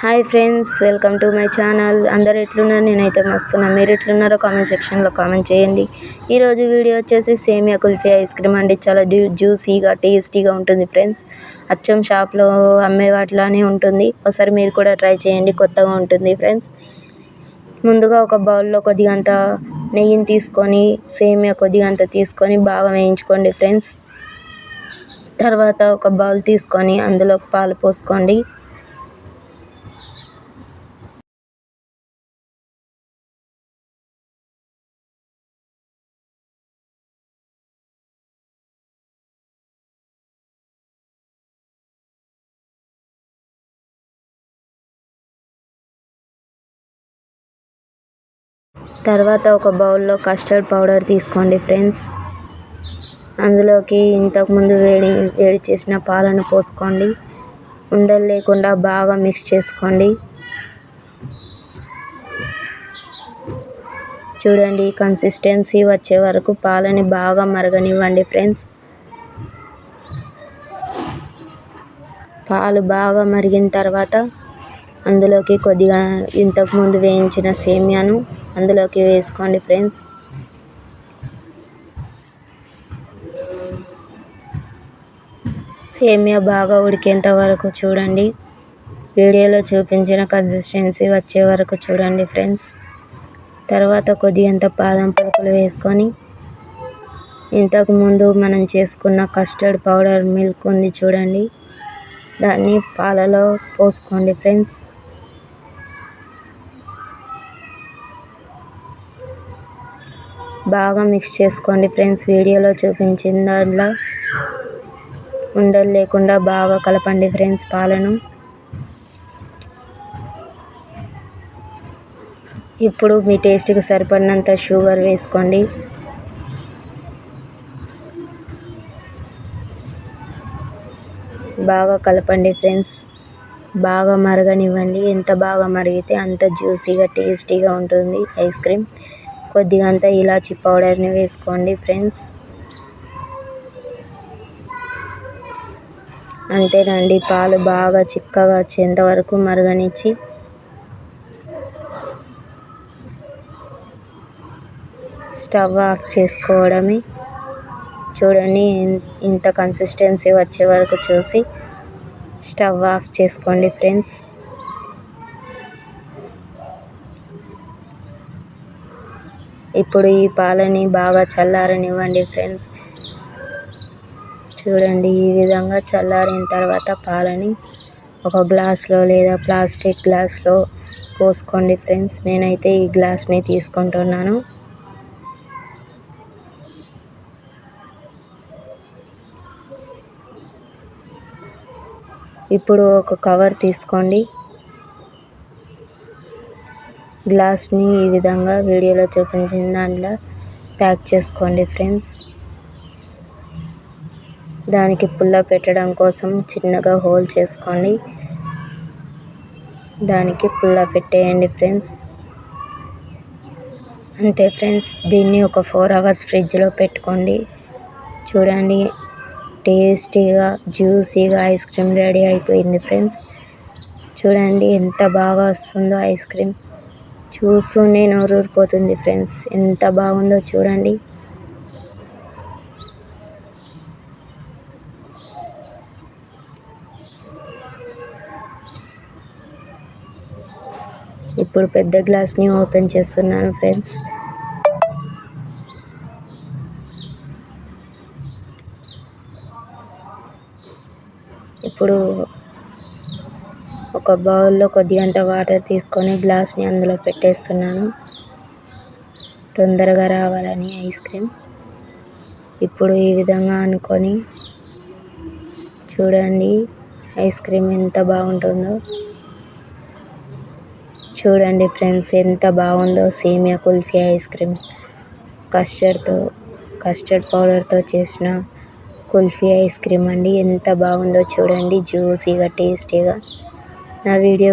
Hi friends, welcome to my channel. అందరు ఎట్లున్నారు? నేనైతే మస్తున్నా. మీరు ఎట్లున్నారో కామెంట్ సెక్షన్లో కామెంట్ చేయండి. ఈరోజు వీడియో వచ్చేసి సేమియా కుల్ఫీ ఐస్ క్రీమ్ అండి. చాలా జ్యూసీగా టేస్టీగా ఉంటుంది ఫ్రెండ్స్. అచ్చం షాప్లో అమ్మే వాటిలానే ఉంటుంది. ఒకసారి మీరు కూడా ట్రై చేయండి, కొత్తగా ఉంటుంది ఫ్రెండ్స్. ముందుగా ఒక బౌల్లో కొద్దిగంత నెయ్యిని తీసుకొని సేమియా కొద్దిగంత తీసుకొని బాగా వేయించుకోండి ఫ్రెండ్స్. తర్వాత ఒక బౌల్ తీసుకొని అందులో పాలు పోసుకోండి. తర్వాత ఒక బౌల్లో కస్టర్డ్ పౌడర్ తీసుకోండి ఫ్రెండ్స్. అందులోకి ఇంతకుముందు వేడి చేసిన పాలను పోసుకోండి. ఉండలు లేకుండా బాగా మిక్స్ చేసుకోండి. చూడండి, కన్సిస్టెన్సీ వచ్చే వరకు పాలని బాగా మరగనివ్వండి ఫ్రెండ్స్. పాలు బాగా మరిగిన తర్వాత అందులోకి కొద్దిగా ఇంతకుముందు వేయించిన సేమియాను అందులోకి వేసుకోండి ఫ్రెండ్స్. సేమియా బాగా ఉడికేంత వరకు చూడండి. వీడియోలో చూపించిన కన్సిస్టెన్సీ వచ్చే వరకు చూడండి ఫ్రెండ్స్. తర్వాత కొద్దిగంత బాదం పలుకులు వేసుకొని ఇంతకుముందు మనం చేసుకున్న కస్టర్డ్ పౌడర్ మిల్క్ ఉంది చూడండి, దాన్ని పాలలో పోసుకోండి ఫ్రెండ్స్. బాగా మిక్స్ చేసుకోండి ఫ్రెండ్స్. వీడియోలో చూపించిన దాంట్లో ఉండలు లేకుండా బాగా కలపండి ఫ్రెండ్స్ పాలను. ఇప్పుడు మీ టేస్ట్కి సరిపడినంత షుగర్ వేసుకోండి. బాగా కలపండి ఫ్రెండ్స్. బాగా మరగనివ్వండి. ఎంత బాగా మరిగితే అంత జ్యూసీగా టేస్టీగా ఉంటుంది ఐస్ క్రీమ్. కొద్దిగంత ఇలాచీ పౌడర్ని వేసుకోండి ఫ్రెండ్స్. అంతేనండి, పాలు బాగా చిక్కగా వచ్చేంత వరకు మరగనిచ్చి స్టవ్ ఆఫ్ చేసుకోవడమే. చూడండి, ఇంత కన్సిస్టెన్సీ వచ్చే వరకు చూసి స్టవ్ ఆఫ్ చేసుకోండి ఫ్రెండ్స్. ఇప్పుడు ఈ పాలని బాగా చల్లారనివ్వండి ఫ్రెండ్స్. చూడండి, ఈ విధంగా చల్లారిన తర్వాత పాలని ఒక గ్లాస్లో లేదా ప్లాస్టిక్ గ్లాస్లో పోసుకోండి ఫ్రెండ్స్. నేనైతే ఈ గ్లాస్ని తీసుకుంటున్నాను. ఇప్పుడు ఒక కవర్ తీసుకోండి. గ్లాస్ని ఈ విధంగా వీడియోలో చూపించిన దాంట్లో ప్యాక్ చేసుకోండి ఫ్రెండ్స్. దానికి పుల్ల పెట్టడం కోసం చిన్నగా హోల్ చేసుకోండి. దానికి పుల్ల పెట్టేయండి ఫ్రెండ్స్. అంతే ఫ్రెండ్స్, దీన్ని ఒక 4 hours ఫ్రిడ్జ్లో పెట్టుకోండి. చూడండి, టేస్టీగా జ్యూసీగా ఐస్ క్రీమ్ రెడీ అయిపోయింది ఫ్రెండ్స్. చూడండి ఎంత బాగా వస్తుందో ఐస్ క్రీమ్. చూస్తూనే నోరూరిపోతుంది ఫ్రెండ్స్. ఎంత బాగుందో చూడండి. ఇప్పుడు పెద్ద గ్లాస్ని ఓపెన్ చేస్తున్నాను ఫ్రెండ్స్. ఇప్పుడు ఒక బౌల్లో కొద్దిగంత వాటర్ తీసుకొని గ్లాస్ని అందులో పెట్టేస్తున్నాను, తొందరగా రావాలని ఐస్ క్రీమ్. ఇప్పుడు ఈ విధంగా అనుకొని చూడండి ఐస్ క్రీమ్ ఎంత బాగుంటుందో. చూడండి ఫ్రెండ్స్, ఎంత బాగుందో సేమియా కుల్ఫీ ఐస్ క్రీమ్. కస్టర్డ్ పౌడర్తో చేసిన కుల్ఫీ ఐస్ క్రీమ్ అండి. ఎంత బాగుందో చూడండి, జ్యూసీగా టేస్టీగా. నా వీడియో